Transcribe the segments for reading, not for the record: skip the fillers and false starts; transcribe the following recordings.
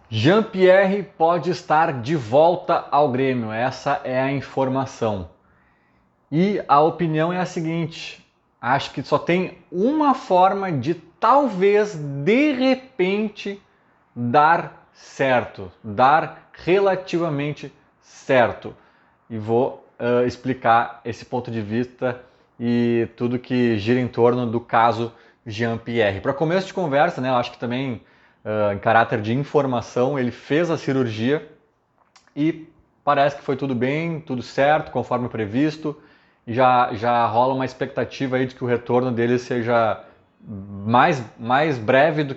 Jean-Pierre pode estar de volta ao Grêmio, essa é a informação. E a opinião é a seguinte: acho que só tem uma forma de talvez de repente dar certo, dar relativamente certo. E vou explicar esse ponto de vista e tudo que gira em torno do caso Jean-Pierre. Para começo de conversa, né, eu acho que também em caráter de informação, ele fez a cirurgia e parece que foi tudo bem, tudo certo, conforme previsto. E já rola uma expectativa aí de que o retorno dele seja mais breve do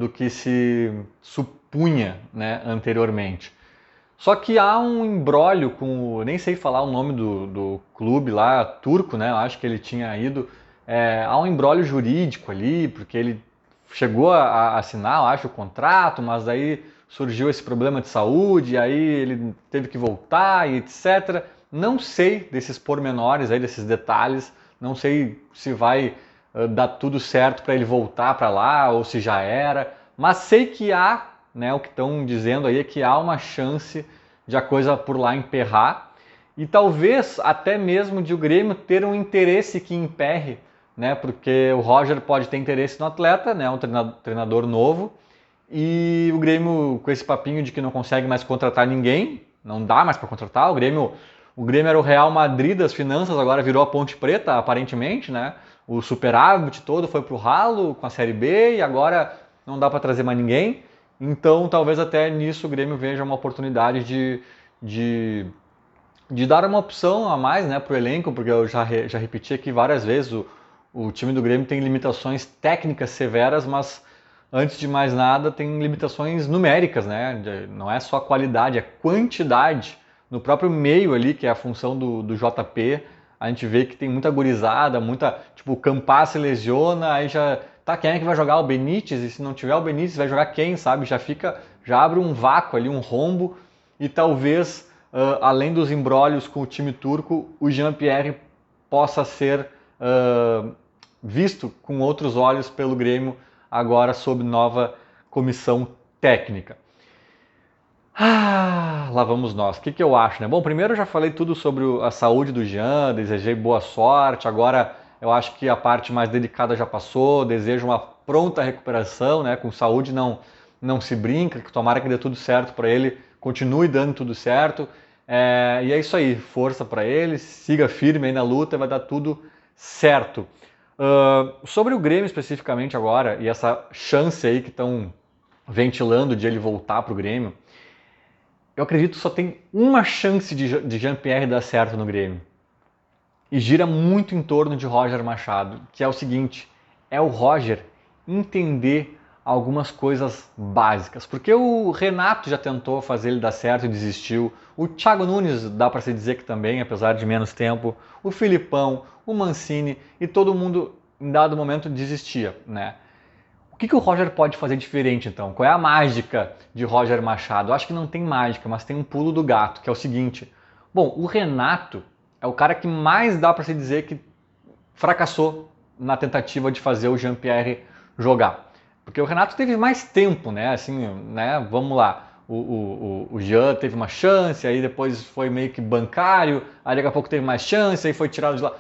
que se supunha, né, anteriormente. Só que há um imbróglio com, nem sei falar o nome do clube lá, turco, né? Eu acho que ele tinha ido. Há um imbróglio jurídico ali, porque ele chegou a assinar, eu acho, o contrato, mas daí surgiu esse problema de saúde, aí ele teve que voltar e etc. Não sei desses pormenores aí, desses detalhes, não sei se vai dar tudo certo para ele voltar para lá ou se já era, mas sei que há, né, o que estão dizendo aí é que há uma chance de a coisa por lá emperrar e talvez até mesmo de o Grêmio ter um interesse que emperre, né, porque o Roger pode ter interesse no atleta, né, um treinador novo, e o Grêmio com esse papinho de que não consegue mais contratar ninguém, não dá mais para contratar, o Grêmio era o Real Madrid das finanças, agora virou a Ponte Preta, aparentemente, né? O superávit todo foi pro ralo com a Série B e agora não dá para trazer mais ninguém. Então, talvez até nisso o Grêmio veja uma oportunidade de, de dar uma opção a mais, né, para o elenco, porque eu já repeti aqui várias vezes, o time do Grêmio tem limitações técnicas severas, mas antes de mais nada tem limitações numéricas, né? Não é só qualidade, é quantidade. No próprio meio ali, que é a função do JP, a gente vê que tem muita gurizada, muita. Tipo, o Campaz se lesiona, aí já. Tá, quem é que vai jogar? O Benítez? E se não tiver o Benítez, vai jogar quem, sabe? Já abre um vácuo ali, um rombo, e talvez, além dos embrólios com o time turco, o Jean-Pierre possa ser visto com outros olhos pelo Grêmio agora sob nova comissão técnica. Lá vamos nós. O que eu acho, né? Bom, primeiro eu já falei tudo sobre a saúde do Jean, desejei boa sorte. Agora eu acho que a parte mais delicada já passou. Desejo uma pronta recuperação, né? Com saúde não se brinca. Que tomara que dê tudo certo para ele, continue dando tudo certo. E é isso aí. Força para ele, siga firme aí na luta, vai dar tudo certo. Sobre o Grêmio especificamente agora e essa chance aí que estão ventilando de ele voltar para o Grêmio. Eu acredito que só tem uma chance de Jean-Pierre dar certo no Grêmio. E gira muito em torno de Roger Machado, que é o seguinte, é o Roger entender algumas coisas básicas. Porque o Renato já tentou fazer ele dar certo e desistiu. O Thiago Nunes dá para se dizer que também, apesar de menos tempo. O Filipão, o Mancini e todo mundo em dado momento desistia, né? O que o Roger pode fazer diferente, então? Qual é a mágica de Roger Machado? Eu acho que não tem mágica, mas tem um pulo do gato, que é o seguinte. Bom, o Renato é o cara que mais dá para se dizer que fracassou na tentativa de fazer o Jean-Pierre jogar. Porque o Renato teve mais tempo, né? Assim, né? Vamos lá. O Jean teve uma chance, aí depois foi meio que bancário, aí daqui a pouco teve mais chance, aí foi tirado de lá.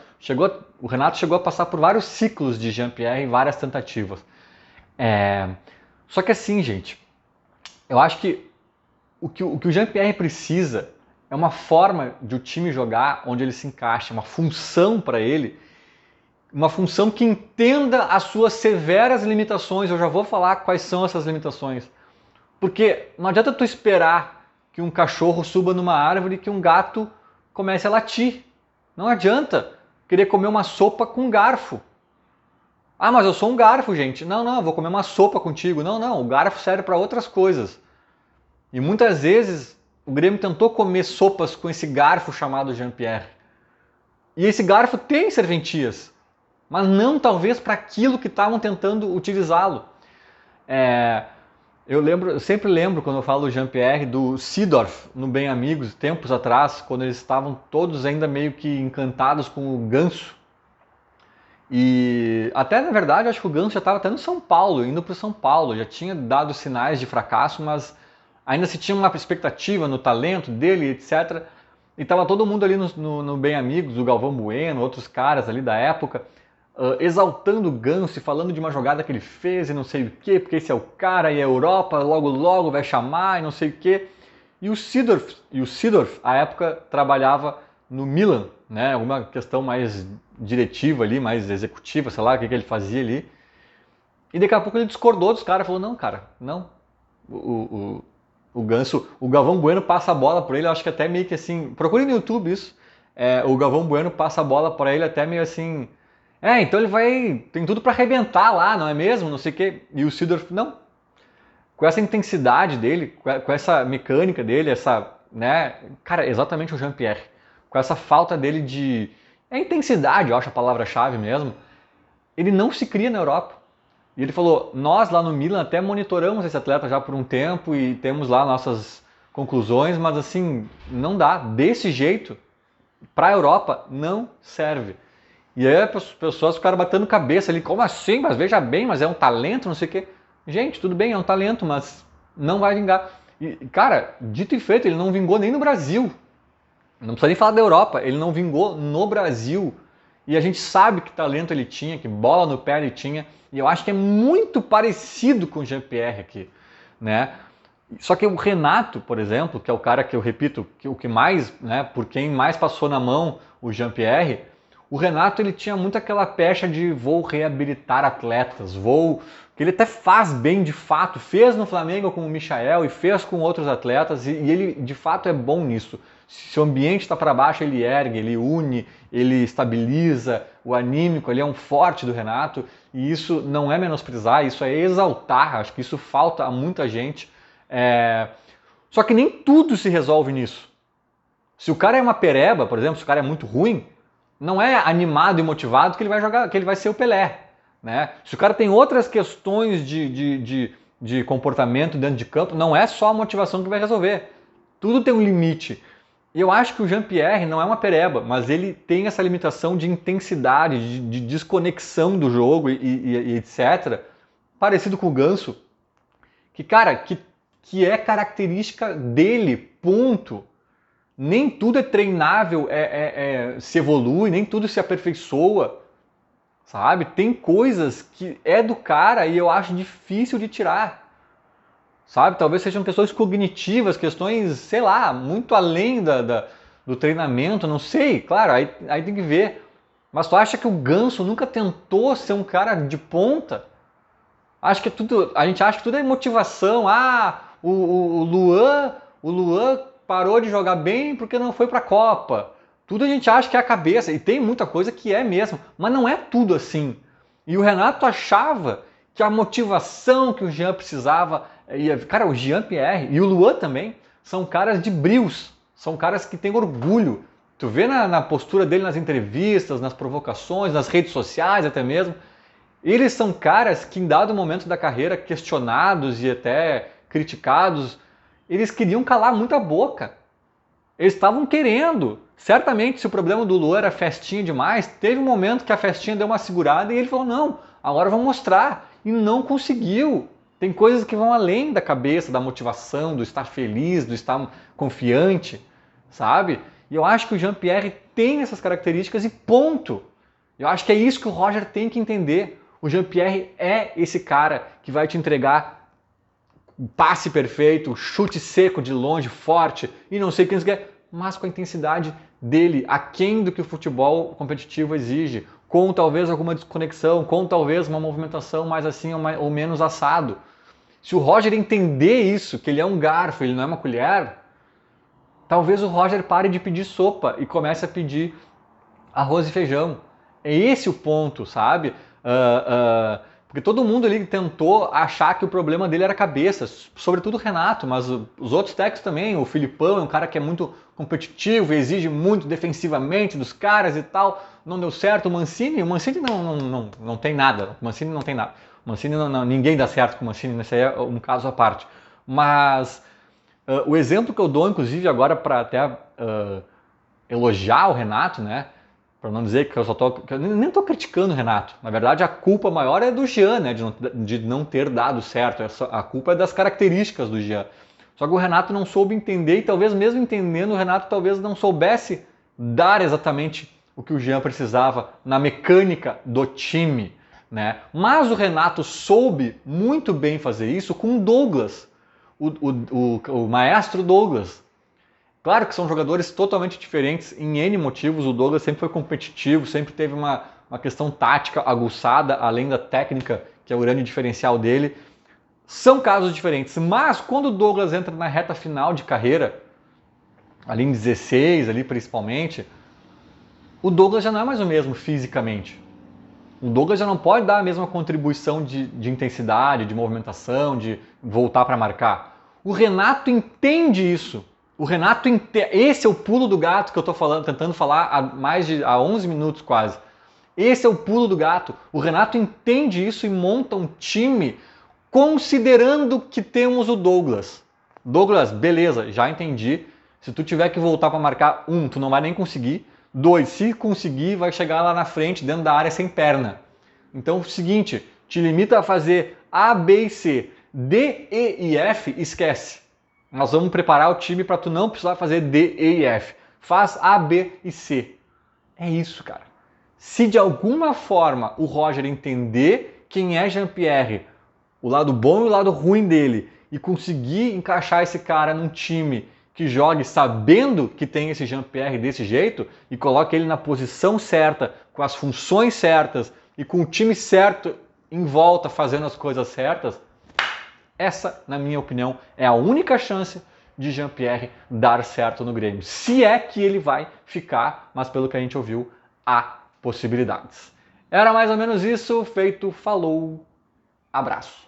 O Renato chegou a passar por vários ciclos de Jean-Pierre e várias tentativas. Só que assim, gente, eu acho que o Jean-Pierre precisa é uma forma de o time jogar onde ele se encaixa, uma função para ele, uma função que entenda as suas severas limitações. Eu já vou falar quais são essas limitações. Porque não adianta tu esperar que um cachorro suba numa árvore e que um gato comece a latir. Não adianta querer comer uma sopa com garfo. Ah, mas eu sou um garfo, gente. Não, eu vou comer uma sopa contigo. Não, o garfo serve para outras coisas. E muitas vezes o Grêmio tentou comer sopas com esse garfo chamado Jean-Pierre. E esse garfo tem serventias, mas não talvez para aquilo que estavam tentando utilizá-lo. Eu sempre lembro quando eu falo do Jean-Pierre, do Seedorf no Bem Amigos, tempos atrás, quando eles estavam todos ainda meio que encantados com o Ganso. E até, na verdade, acho que o Ganso já estava até no São Paulo, indo para o São Paulo, já tinha dado sinais de fracasso, mas ainda se tinha uma expectativa no talento dele, etc. E estava todo mundo ali no Bem Amigos, o Galvão Bueno, outros caras ali da época, exaltando o Ganso e falando de uma jogada que ele fez e não sei o quê, porque esse é o cara e a Europa logo logo vai chamar e não sei o quê. E o Seedorf, à época, trabalhava no Milan, né? Alguma questão mais diretiva ali, mais executiva, sei lá o que ele fazia ali. E daqui a pouco ele discordou dos caras, falou, não, cara, não. O Ganso, o Galvão Bueno passa a bola por ele, eu acho que até meio que assim, procure no YouTube isso, o Galvão Bueno passa a bola para ele até meio assim, então ele vai, tem tudo para arrebentar lá, não é mesmo, não sei o quê. E o Seedorf, não, com essa intensidade dele, com essa mecânica dele, essa, né, cara, exatamente o Jean-Pierre, com essa falta dele de, intensidade, eu acho a palavra-chave mesmo, ele não se cria na Europa. E ele falou, nós lá no Milan até monitoramos esse atleta já por um tempo e temos lá nossas conclusões, mas assim, não dá, desse jeito, para a Europa, não serve. E aí as pessoas ficaram batendo cabeça ali, como assim? Mas veja bem, mas é um talento, não sei o quê. Gente, tudo bem, é um talento, mas não vai vingar. E, cara, dito e feito, ele não vingou nem no Brasil. Não precisa nem falar da Europa, ele não vingou no Brasil. E a gente sabe que talento ele tinha, que bola no pé ele tinha. E eu acho que é muito parecido com o Jean-Pierre aqui, né? Só que o Renato, por exemplo, que é o cara que eu repito, que o que mais, né, por quem mais passou na mão o Jean-Pierre, o Renato ele tinha muito aquela pecha de vou reabilitar atletas, que ele até faz bem de fato, fez no Flamengo com o Michael e fez com outros atletas e ele de fato é bom nisso. Se o ambiente está para baixo, ele ergue, ele une, ele estabiliza, o anímico, ele é um forte do Renato e isso não é menosprezar, isso é exaltar, acho que isso falta a muita gente. Só que nem tudo se resolve nisso. Se o cara é uma pereba, por exemplo, se o cara é muito ruim, não é animado e motivado que ele vai jogar, que ele vai ser o Pelé, né? Se o cara tem outras questões de comportamento dentro de campo, não é só a motivação que vai resolver. Tudo tem um limite. E eu acho que o Jean-Pierre não é uma pereba, mas ele tem essa limitação de intensidade, de desconexão do jogo e etc. Parecido com o Ganso, que, cara, que é característica dele, ponto. Nem tudo é treinável, se evolui, nem tudo se aperfeiçoa, sabe? Tem coisas que é do cara e eu acho difícil de tirar, sabe? Talvez sejam questões cognitivas, questões, sei lá, muito além do treinamento, não sei, claro, aí tem que ver. Mas tu acha que o Ganso nunca tentou ser um cara de ponta? Acho que a gente acha que tudo é motivação. O Luan parou de jogar bem porque não foi para a Copa. Tudo a gente acha que é a cabeça, e tem muita coisa que é mesmo, mas não é tudo assim. E o Renato achava que a motivação que o Jean precisava, cara, o Jean-Pierre e o Luan também, são caras de brios, são caras que têm orgulho. Tu vê na postura dele nas entrevistas, nas provocações, nas redes sociais até mesmo, eles são caras que em dado momento da carreira, questionados e até criticados, eles queriam calar muita boca. Eles estavam querendo. Certamente, se o problema do Luan era festinha demais, teve um momento que a festinha deu uma segurada e ele falou, não, agora vamos mostrar. E não conseguiu. Tem coisas que vão além da cabeça, da motivação, do estar feliz, do estar confiante, sabe? E eu acho que o Jean-Pierre tem essas características e ponto. Eu acho que é isso que o Roger tem que entender. O Jean-Pierre é esse cara que vai te entregar passe perfeito, chute seco de longe, forte e não sei o que, mas com a intensidade dele, aquém do que o futebol competitivo exige, com talvez alguma desconexão, com talvez uma movimentação mais assim ou menos assado. Se o Roger entender isso, que ele é um garfo, ele não é uma colher, talvez o Roger pare de pedir sopa e comece a pedir arroz e feijão. É esse o ponto, sabe? Porque todo mundo ali tentou achar que o problema dele era a cabeça, sobretudo o Renato, mas os outros técnicos também. O Filipão é um cara que é muito competitivo, exige muito defensivamente dos caras e tal. Não deu certo. O Mancini não tem nada. O Mancini não tem nada. O Mancini ninguém dá certo com o Mancini, isso aí é um caso à parte. Mas o exemplo que eu dou, inclusive, agora para até elogiar o Renato, né? Para não dizer que eu nem estou criticando o Renato. Na verdade, a culpa maior é do Jean, né? De não ter dado certo. A culpa é das características do Jean. Só que o Renato não soube entender e talvez mesmo entendendo, o Renato talvez não soubesse dar exatamente o que o Jean precisava na mecânica do time, né? Mas o Renato soube muito bem fazer isso com o Douglas, o maestro Douglas. Claro que são jogadores totalmente diferentes em N motivos. O Douglas sempre foi competitivo, sempre teve uma questão tática aguçada, além da técnica, que é o grande diferencial dele. São casos diferentes, mas quando o Douglas entra na reta final de carreira, ali em 16, ali principalmente, o Douglas já não é mais o mesmo fisicamente. O Douglas já não pode dar a mesma contribuição de intensidade, de movimentação, de voltar para marcar. O Renato entende isso. Esse é o pulo do gato que eu estou tentando falar há 11 minutos quase. Esse é o pulo do gato. O Renato entende isso e monta um time considerando que temos o Douglas. Douglas, beleza, já entendi. Se tu tiver que voltar para marcar, tu não vai nem conseguir. 2, se conseguir, vai chegar lá na frente, dentro da área, sem perna. Então, é o seguinte, te limita a fazer A, B e C. D, E e F, esquece. Nós vamos preparar o time para tu não precisar fazer D, E e F. Faz A, B e C. É isso, cara. Se de alguma forma o Roger entender quem é Jean-Pierre, o lado bom e o lado ruim dele, e conseguir encaixar esse cara num time que jogue sabendo que tem esse Jean-Pierre desse jeito e coloque ele na posição certa, com as funções certas e com o time certo em volta fazendo as coisas certas, essa, na minha opinião, é a única chance de Jean-Pierre dar certo no Grêmio. Se é que ele vai ficar, mas pelo que a gente ouviu, há possibilidades. Era mais ou menos isso, feito, falou, abraço.